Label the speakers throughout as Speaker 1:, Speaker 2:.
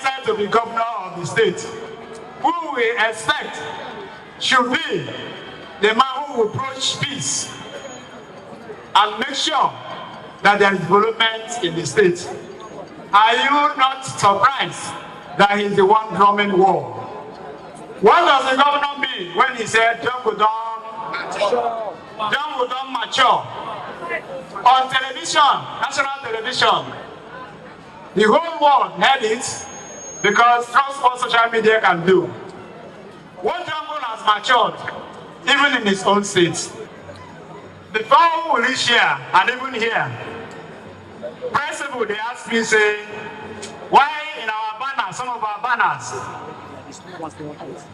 Speaker 1: elected to be governor of the state, who we expect should be the man who will approach peace and make sure that there is development in the state. Are you not surprised that he's the one drumming war? What does the governor mean when he said, John will don't mature? On television, national television, the whole world heard it because that's what social media can do. One jungle has matured, even in his own state. Before we reach here, and even here, principal, they asked me, say, why in our banners, some of our banners,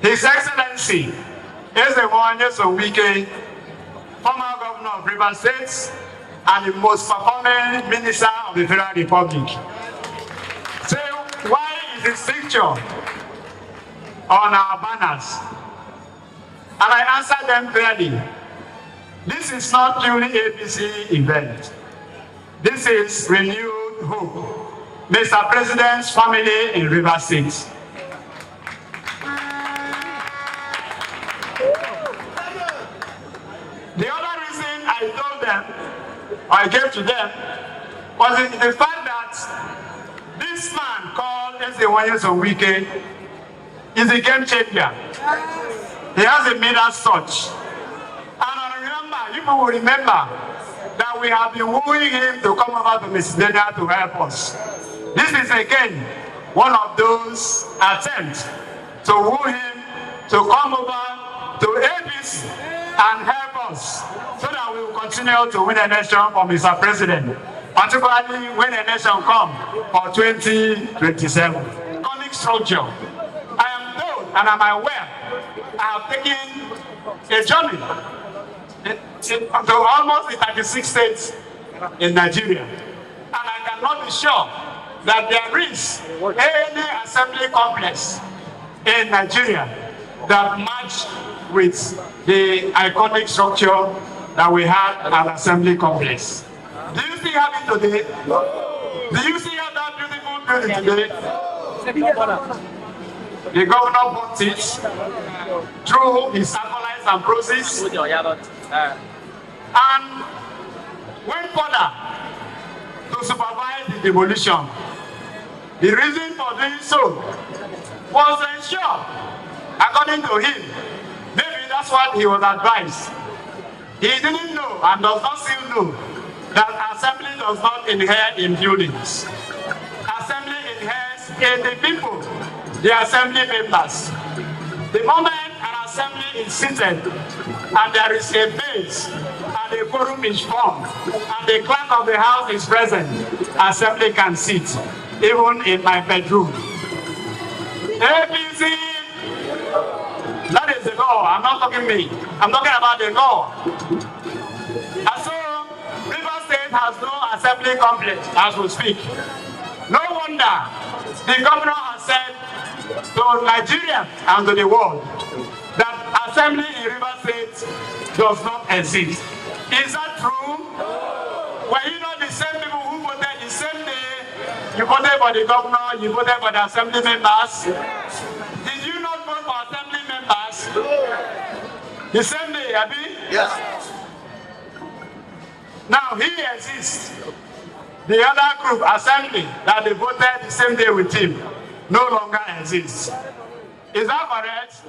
Speaker 1: His Excellency is the one, yes, Wike, former governor of Rivers State, and the most performing minister of the Federal Republic. So why is his picture on our banners? And I answered them clearly. This is not purely APC event. This is renewed hope. Mr. President's family in Rivers State. The other reason I told them, I gave to them, was in the fact that this man called Wike is a game changer. He has a Midas touch. And I remember, you will remember that we have been wooing him to come over to Macedonia to help us. This is again one of those attempts to woo him to come over to APC and help us so that we will continue to win an election for Mr. President, particularly when an election comes for 2027. Economic structure. I am told and I'm aware I have taken a journey to almost the 36 states in Nigeria. And I cannot be sure that there is any assembly complex in Nigeria that match with the iconic structure that we had at an assembly complex. Do you still have it today? Do you still have that beautiful building today? The governor bought it through his acolytes and process. And went further to supervise the demolition. The reason for doing so was to ensure, according to him, maybe that's what he was advised. He didn't know and does not still know that assembly does not inherit in buildings. Assembly inherits in the people, the assembly members. The moment an assembly is seated and there is a base and a quorum is formed and the clerk of the house is present, assembly can sit, even in my bedroom. APC, that is the law. I'm not talking me. I'm talking about the law. And so, Rivers State has no assembly complex as we speak. No wonder the governor has said to Nigeria and to the world that assembly in Rivers State does not exist. Is that true? Were you not the same people who voted the same day? You voted for the governor, you voted for the assembly members. Did you not vote for assembly members? The same day, Abi?
Speaker 2: Yes.
Speaker 1: Now he exists. The other group, assembly, that they voted the same day with him, no longer exists. Is that correct?